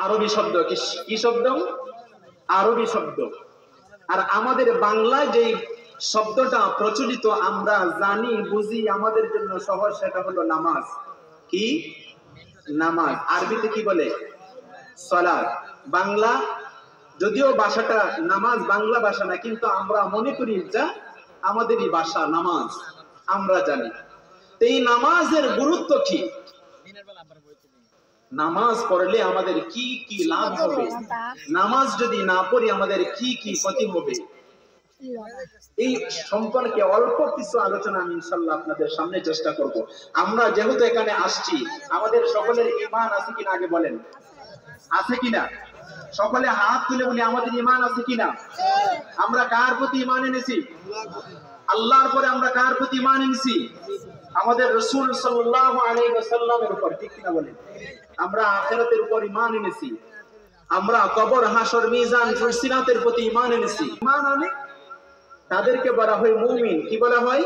আরবি শব্দ। কি শব্দ? আরবি শব্দ। আর আমাদের বাংলায় যে শব্দটা প্রচলিত, আমরা জানি বুঝি, আমাদের জন্য সহজ, সেটা হলো নামাজ। কি? নামাজ। আরবিতে কি বলে? সালাত। বাংলা যদিও ভাষাটা নামাজ বাংলা ভাষা না, কিন্তু আমরা মনে করি যা আমাদেরই ভাষা নামাজ, আমরা জানি। এই নামাজের গুরুত্ব কি? নামাজ পড়লে আমাদের কি কি লাভ হবে? নামাজ যদি না পড়ি আমাদের কি কি ক্ষতি হবে? এই সম্পর্কে অল্প কিছু আলোচনা আমি ইনশাআল্লাহ আপনাদের সামনে চেষ্টা করব। আমরা যেহেতু এখানে আসছি, আমাদের সকলের ঈমান আছে কিনা আগে বলেন, আছে কিনা? সকলে হাত তুলে বলি আমাদের ঈমান আছে কিনা। আমরা কার প্রতি ঈমান এনেছি? আল্লাহর পরে আমরা কার প্রতি ঈমান এনেছি? আমাদের রাসূল সাল্লাল্লাহু আলাইহি ওয়াসাল্লামের উপর, ঠিক কিনা বলেন? আমরা আখিরাতের উপর ঈমান এনেছি। আমরা কবর, হাসর, মিজান, সিরাতের প্রতি ঈমান এনেছি। ঈমান আনে তাদেরকে বলা হয় মুমিন। কি বলা হয়?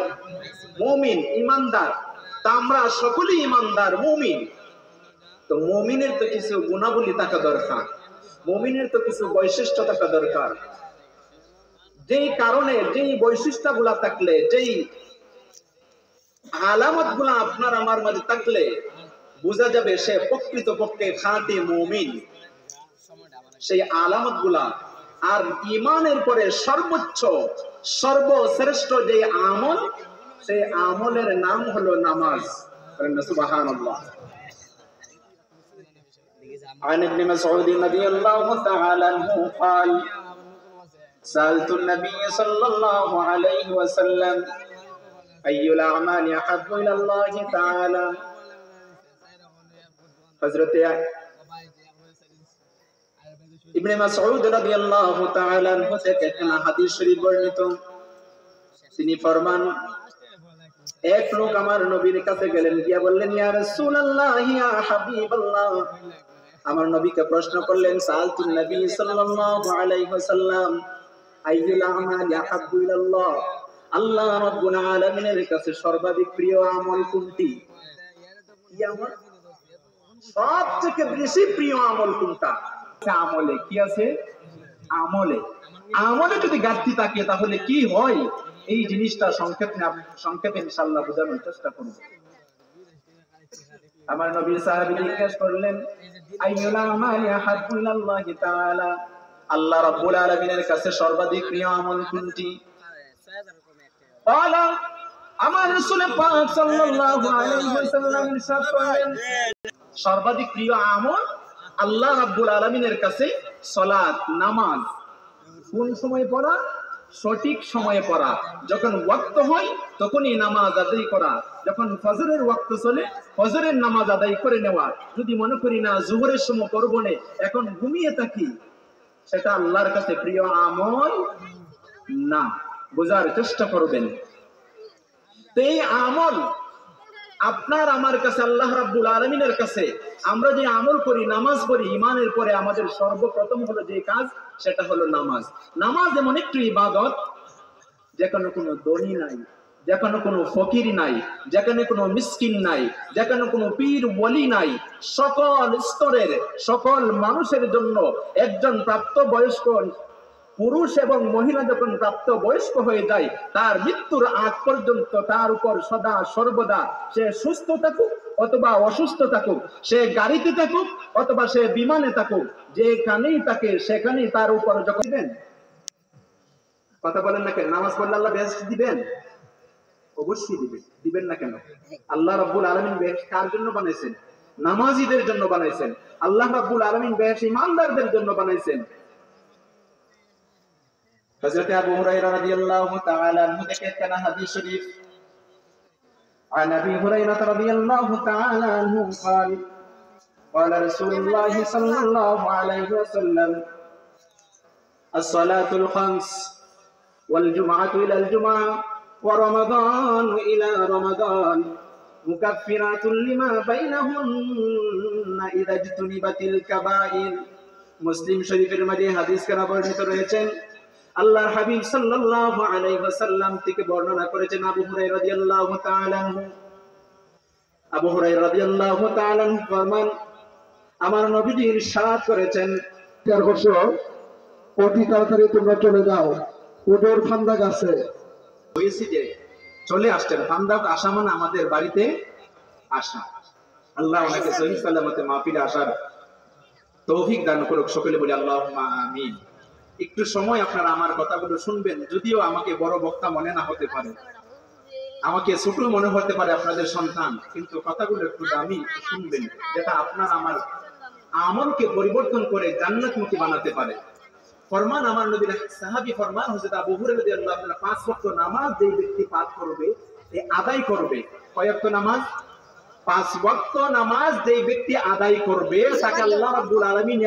মুমিন, ঈমানদার। তা আমরা সকলেই ঈমানদার, মুমিন। তো মুমিনের তো কিছু গুণাবলী থাকা দরকার, মুমিনের তো কিছু বৈশিষ্ট্য থাকা দরকার। যেই কারণে, যেই বৈশিষ্ট্যগুলা থাকলে, যেই আলামতগুলা আপনার আমার মাঝে থাকলে বোঝা যাবে সে প্রকৃতপক্ষে খাঁটি মুমিন। সেই আলামতগুলা। আর ঈমানের পরে সর্বোচ্চ সর্বশ্রেষ্ঠ যে আমল, সেই আমলের নাম হলো নামাজ। সুবহানাল্লাহ। عن ابن مسعود رضي الله تعالى عنه قال سألت النبي صلى الله عليه وسلم أي الأعمال أحب إلى الله تعالى। حضرت ইবনে মাসউদ রাদিয়াল্লাহু তাআলা আনহু থেকে একটা হাদিস শরীফ বর্ণিত। তিনি ফরমান, এক লোক আমার নবীর কাছে গেলেন, গিয়া বললেন, ইয়া রাসূলুল্লাহ, ইয়া হাবিবাল্লাহ। আমার নবীকে প্রশ্ন করলেন, সাআলতুন নবী সাল্লাল্লাহু আলাইহি ওয়াসাল্লাম আইয়ুল আমালি আহাব্বু ইলাল্লাহ, আল্লাহ রাব্বুল আলামিনের কাছে সর্বাধিক প্রিয় আমল কোনটি? কি আমল সবথেকে বেশি প্রিয় আমল কোনটা? আমলে কি আছে? আমলে যদি ঘাটতি থাকে তাহলে কি হয়, এই জিনিসটা সংক্ষেপে ইনশাআল্লাহ বোঝানোর চেষ্টা করব। আমার নবী সাহাবী জিজ্ঞেস করলেন, আইয়ুল আমালি আহাব্বু ইলাল্লাহি তাআলা, আল্লাহ রাব্বুল আলামিনের কাছে সর্বাধিক প্রিয় আমল কোনটি? বলা আমার রাসূল পাক সাল্লাল্লাহু আলাইহি ওয়াসাল্লাম ইরশাদ করলেন, সর্বাধিক প্রিয় আমল আল্লাহ রাব্বুল আলামিনের কাছে সালাত, নামাজ। কোন সময় পড়া? সঠিক সময়ে পড়া। যখন ওয়াক্ত হয় তখনই নামাজ আদায় করা। যখন ফজরের ওয়াক্ত চলে ফজরের নামাজ আদায় করে নেওয়া। যদি মনে করি না জোহরের সময় করব না, এখন ঘুমিয়ে থাকি, সেটা আল্লাহর কাছে প্রিয় আমল না। বোঝার চেষ্টা করবেন। তো এই আমল আপনার আমার কাছে, আল্লাহ রাব্বুল আলামিনের কাছে আমরা যে আমল করি, নামাজ পড়ি, ঈমানের পরে আমাদের সর্বপ্রথম হলো যে কাজ, সেটা হলো নামাজ। নামাজ এমন একটি ইবাদত যেখানে কোনো ধনী নাই, যেখানে কোনো ফকির নাই, যেখানে কোনো মিসকিন নাই, যেখানে কোনো পীর ওয়ালি নাই, সকল স্তরের সকল মানুষের জন্য একজন প্রাপ্তবয়স্ক পুরুষ এবং মহিলা যখন প্রাপ্ত বয়স্ক হয়ে যায়, তার মৃত্যুর আগ পর্যন্ত তার উপর সদা সর্বদা, সে সুস্থ থাকুক অথবা অসুস্থ থাকুক, সে গাড়িতে থাকুক অথবা সে বিমানে থাকুক, যেখানেই থাকে সেখানেই তার উপর যখন দিবেন। কথা বলেন না কেন? নামাজ পড়লে আল্লাহ বেহেশত দিবেন? অবশ্যই দিবেন। দিবেন না কেন? আল্লাহ রাব্বুল আলামিন বেহেশত কার জন্য বানাইছেন? নামাজীদের জন্য বানাইছেন। আল্লাহ রাব্বুল আলামিন বেহেশত ঈমানদারদের জন্য বানাইছেন। হযরত আবু হুরায়রা রাদিয়াল্লাহু তাআলা আনহু থেকে একটা হাদিস শরীফ। عن ابي هريره رضي الله تعالى عنه قال قال رسول الله صلى الله عليه وسلم الصلاه الخمس والجمعه الى الجمعه ورمضان الى رمضان مكفرات لما بينهن اذا اجتنبت الكبائر। মুসলিম শরীফের মধ্যে হাদিস কারা বর্ণিত রয়েছে। আল্লাহর হাবিব সাল্লাল্লাহু আলাইহি ওয়াসাল্লাম থেকে বর্ণনা করেছেন আবু হুরায়রা রাদিয়াল্লাহু তাআলা আনহু। আবু হুরায়রা রাদিয়াল্লাহু তাআলা আনহু ফরমান, আমার নবীজি ইরশাদ করেছেন, তার বছর অতি তাড়াতাড়ি তোমরা চলে যাও ওদের ফান্দা গাছে। হয়েছি যে চলে আসছেন, ফান্দাক আসা মানে আমাদের বাড়িতে আসা। আল্লাহ ওনাকে সহিহ সালামতে মাহফিলে আসার তৌফিক দান করুক, সকলে বলি আল্লাহুম্মা আমিন। একটু সময় আপনারা আমার কথাগুলো শুনবেন, যদিও আমাকে বড় বক্তা মনে না হতে পারে, আমাকে ছোট মনে হতে পারে আপনাদের সন্তান, কিন্তু কথাগুলো একটু দামি, একটু শুনবেন, যেটা আপনার আমার আমলকে পরিবর্তন করে জান্নাতমুখী বানাতে পারে। ফরমান আমার নবীর সাহাবী ফরমান হযরত আবু হুরায়রা রাদিয়াল্লাহু তাআলা, 5 ওয়াক্ত নামাজ যেই ব্যক্তি পাঠ করবে, আদায় করবে, কয় ওয়াক্ত নামাজ? 5 ওয়াক্ত নামাজ যেই ব্যক্তি আদায় করবে, তাকে আল্লাহ রাব্বুল আলামিন